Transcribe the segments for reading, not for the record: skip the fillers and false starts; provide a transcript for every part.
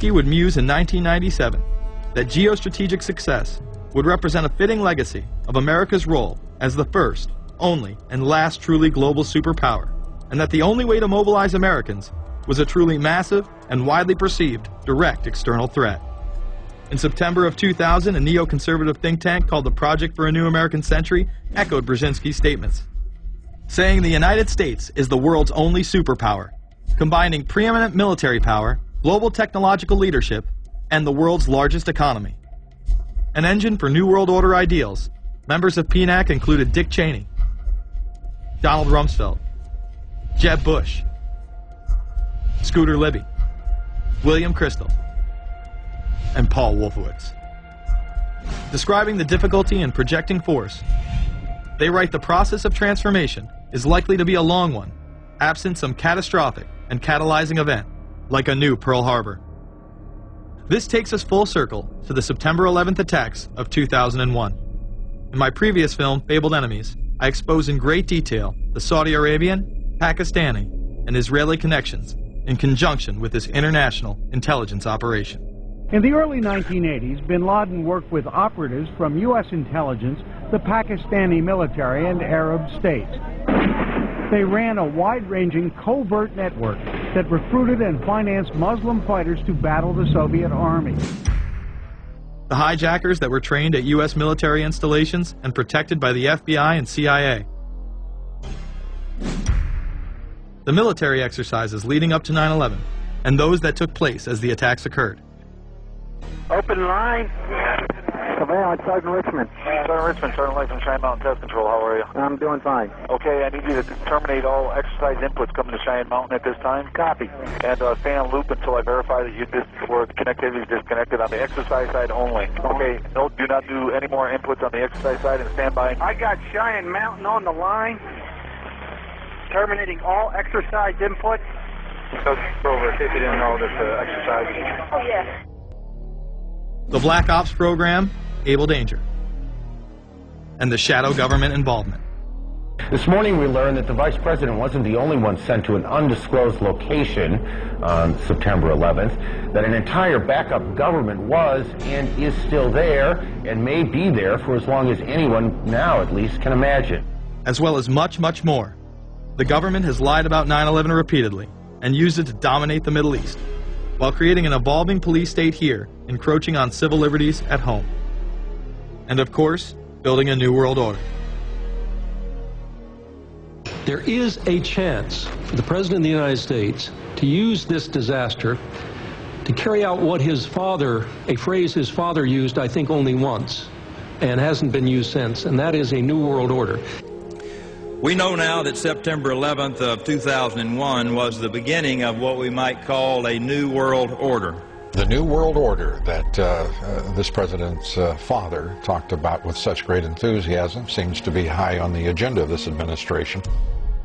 would muse in 1997 that geostrategic success would represent a fitting legacy of America's role as the first, only, and last truly global superpower, and that the only way to mobilize Americans was a truly massive and widely perceived direct external threat. In September of 2000, a neoconservative think tank called the Project for a New American Century echoed Brzezinski's statements, saying the United States is the world's only superpower, combining preeminent military power, global technological leadership, and the world's largest economy. An engine for New World Order ideals, members of PNAC included Dick Cheney, Donald Rumsfeld, Jeb Bush, Scooter Libby, William Kristol, and Paul Wolfowitz. Describing the difficulty in projecting force, they write the process of transformation is likely to be a long one, absent some catastrophic and catalyzing event, like a new Pearl Harbor. This takes us full circle to the September 11th attacks of 2001. In my previous film, Fabled Enemies, I expose in great detail the Saudi Arabian, Pakistani, and Israeli connections in conjunction with this international intelligence operation. In the early 1980s, bin Laden worked with operatives from U.S. intelligence, the Pakistani military, and Arab states. They ran a wide-ranging covert network that recruited and financed Muslim fighters to battle the Soviet army. The hijackers that were trained at U.S. military installations and protected by the FBI and CIA. The military exercises leading up to 9/11, and those that took place as the attacks occurred. Open line. Surveillance, Sergeant Richmond. Sergeant Richmond, Sergeant Life from Cheyenne Mountain Test Control. How are you? I'm doing fine. Okay, I need you to terminate all exercise inputs coming to Cheyenne Mountain at this time. Copy. And stay on loop until I verify that the connectivity is disconnected on the exercise side only. Okay, no, do not do any more inputs on the exercise side and stand by. I got Cheyenne Mountain on the line. Terminating all exercise inputs. Over, see if you didn't know that exercise. Oh, yeah. The Black Ops program, Able Danger, and the shadow government involvement. This morning we learned that the Vice President wasn't the only one sent to an undisclosed location on September 11th, that an entire backup government was and is still there and may be there for as long as anyone now at least can imagine. As well as much, much more. The government has lied about 9/11 repeatedly and used it to dominate the Middle East, while creating an evolving police state here, encroaching on civil liberties at home. And of course, building a new world order. There is a chance for the President of the United States to use this disaster to carry out what his father, a phrase his father used, I think, only once, and hasn't been used since, and that is a new world order. We know now that September 11th of 2001 was the beginning of what we might call a new world order. The new world order that this president's father talked about with such great enthusiasm seems to be high on the agenda of this administration.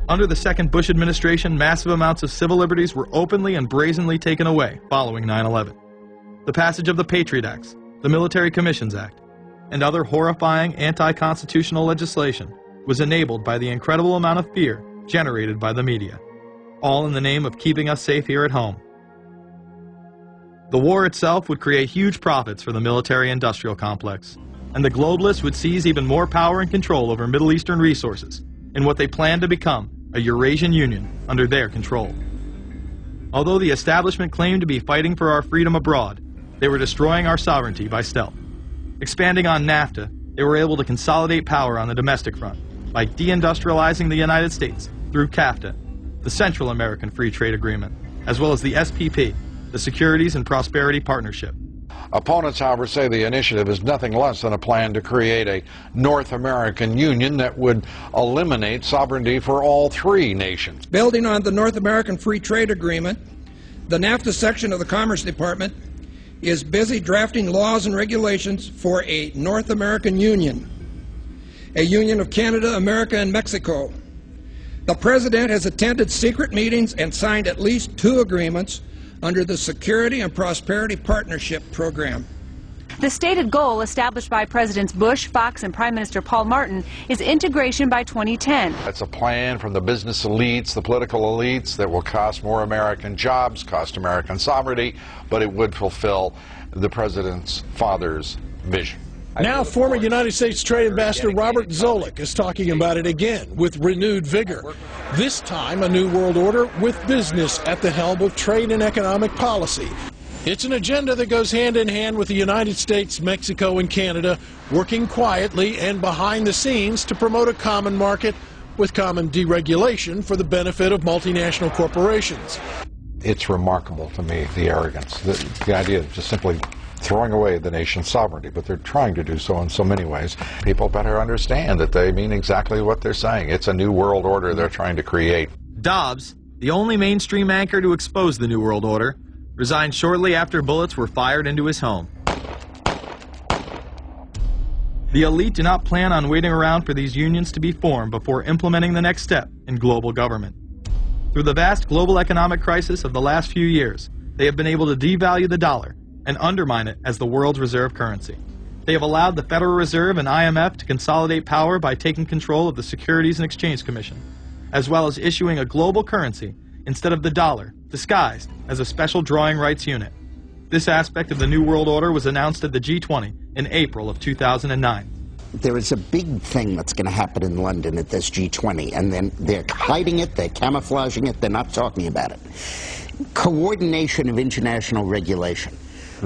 Under the second Bush administration, massive amounts of civil liberties were openly and brazenly taken away following 9/11. The passage of the Patriot Acts, the Military Commissions Act, and other horrifying anti-constitutional legislation was enabled by the incredible amount of fear generated by the media, all in the name of keeping us safe here at home. The war itself would create huge profits for the military-industrial complex, and the globalists would seize even more power and control over Middle Eastern resources in what they planned to become a Eurasian Union under their control. Although the establishment claimed to be fighting for our freedom abroad, they were destroying our sovereignty by stealth. Expanding on NAFTA, they were able to consolidate power on the domestic front by deindustrializing the United States through CAFTA, the Central American Free Trade Agreement, as well as the SPP, the Securities and Prosperity Partnership. Opponents, however, say the initiative is nothing less than a plan to create a North American Union that would eliminate sovereignty for all three nations. Building on the North American Free Trade Agreement, the NAFTA section of the Commerce Department is busy drafting laws and regulations for a North American Union, a union of Canada, America, and Mexico. The President has attended secret meetings and signed at least 2 agreements under the Security and Prosperity Partnership Program. The stated goal established by Presidents Bush, Fox, and Prime Minister Paul Martin is integration by 2010. It's a plan from the business elites, the political elites, that will cost more American jobs, cost American sovereignty, but it would fulfill the president's father's vision. Now, former United States Trade Ambassador Robert Zoellick is talking about it again with renewed vigor. This time, a new world order with business at the helm of trade and economic policy. It's an agenda that goes hand in hand with the United States, Mexico, and Canada working quietly and behind the scenes to promote a common market with common deregulation for the benefit of multinational corporations. It's remarkable to me, the arrogance, the idea of just simply throwing away the nation's sovereignty, but they're trying to do so in so many ways. People better understand that they mean exactly what they're saying. It's a new world order they're trying to create. Dobbs, the only mainstream anchor to expose the new world order, resigned shortly after bullets were fired into his home. The elite do not plan on waiting around for these unions to be formed before implementing the next step in global government. Through the vast global economic crisis of the last few years, they have been able to devalue the dollar and undermine it as the world's reserve currency. They have allowed the Federal Reserve and IMF to consolidate power by taking control of the Securities and Exchange Commission, as well as issuing a global currency instead of the dollar, disguised as a special drawing rights unit. This aspect of the New World Order was announced at the G20 in April of 2009. There is a big thing that's going to happen in London at this G20, and then they're hiding it, they're camouflaging it, they're not talking about it. Coordination of international regulation.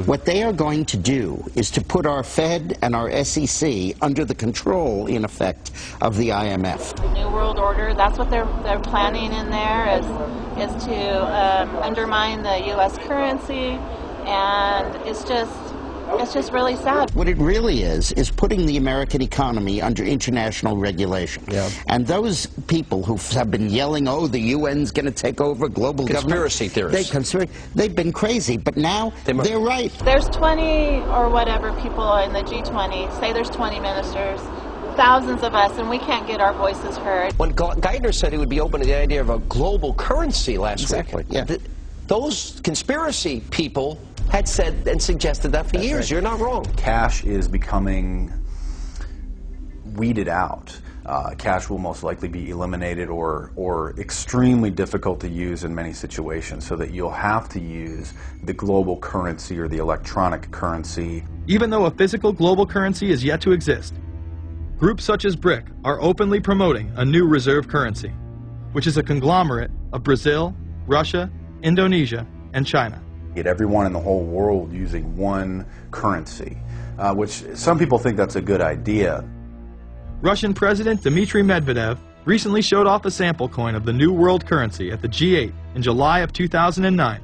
What they are going to do is to put our Fed and our SEC under the control, in effect, of the IMF. The New World Order, that's what they're planning in there, is to undermine the U.S. currency, and it's just really sad. What it really is putting the American economy under international regulation. Yeah. And those people who have been yelling, oh, the UN's going to take over global conspiracy government. Theorists. They've been crazy, but now they're right. There's 20 or whatever people in the G20, say there's 20 ministers, thousands of us, and we can't get our voices heard. When Geithner said he would be open to the idea of a global currency last week, yeah. Those conspiracy people had said and suggested that for years. Right. You're not wrong. Cash is becoming weeded out. Cash will most likely be eliminated or extremely difficult to use in many situations, so that you'll have to use the global currency or the electronic currency. Even though a physical global currency is yet to exist, groups such as BRIC are openly promoting a new reserve currency, which is a conglomerate of Brazil, Russia, Indonesia, and China. Get everyone in the whole world using one currency, which some people think that's a good idea. Russian President Dmitry Medvedev recently showed off a sample coin of the new world currency at the G8 in July of 2009.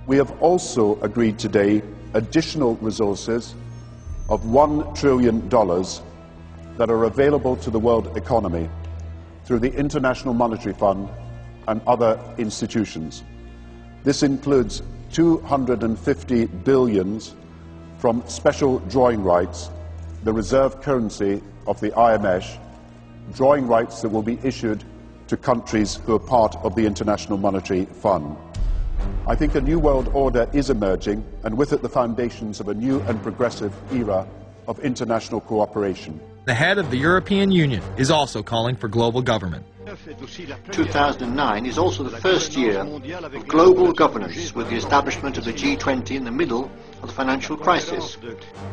We have also agreed today additional resources of $1 trillion that are available to the world economy through the International Monetary Fund and other institutions. This includes 250 billion from special drawing rights, the reserve currency of the IMF, drawing rights that will be issued to countries who are part of the International Monetary Fund. I think a new world order is emerging, and with it the foundations of a new and progressive era of international cooperation. The head of the European Union is also calling for global government. 2009 is also the first year of global governance, with the establishment of the G20 in the middle of the financial crisis.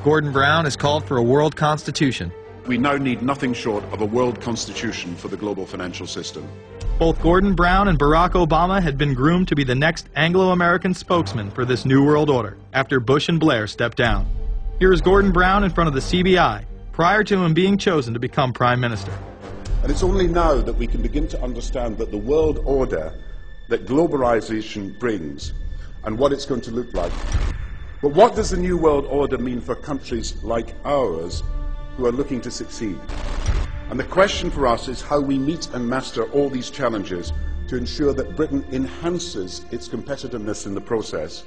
Gordon Brown has called for a world constitution. We now need nothing short of a world constitution for the global financial system. Both Gordon Brown and Barack Obama had been groomed to be the next Anglo-American spokesman for this new world order after Bush and Blair stepped down. Here is Gordon Brown in front of the CBI prior to him being chosen to become Prime Minister. And it's only now that we can begin to understand that the world order that globalization brings and what it's going to look like. But what does the new world order mean for countries like ours who are looking to succeed? And the question for us is how we meet and master all these challenges to ensure that Britain enhances its competitiveness in the process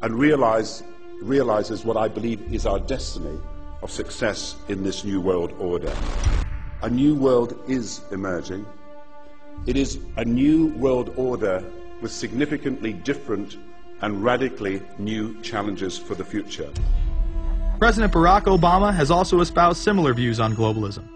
and realizes what I believe is our destiny of success in this new world order. A new world is emerging. It is a new world order with significantly different and radically new challenges for the future. President Barack Obama has also espoused similar views on globalism.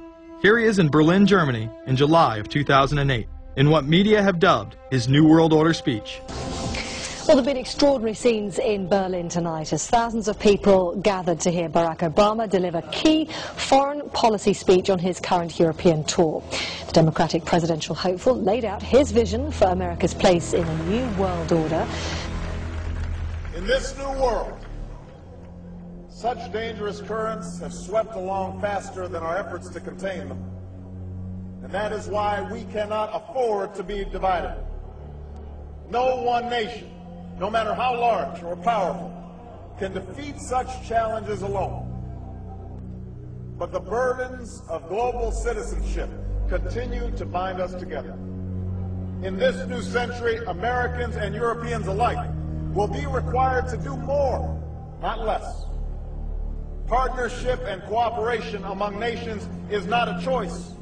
Here he is in Berlin, Germany, in July of 2008, in what media have dubbed his New World Order speech. Well, there have been extraordinary scenes in Berlin tonight as thousands of people gathered to hear Barack Obama deliver key foreign policy speech on his current European tour. The Democratic presidential hopeful laid out his vision for America's place in a new world order. In this new world, such dangerous currents have swept along faster than our efforts to contain them. And that is why we cannot afford to be divided. No one nation, no matter how large or powerful, can defeat such challenges alone. But the burdens of global citizenship continue to bind us together. In this new century, Americans and Europeans alike will be required to do more, not less. Partnership and cooperation among nations is not a choice.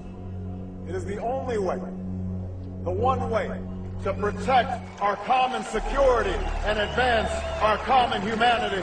It is the only way, the one way, to protect our common security and advance our common humanity.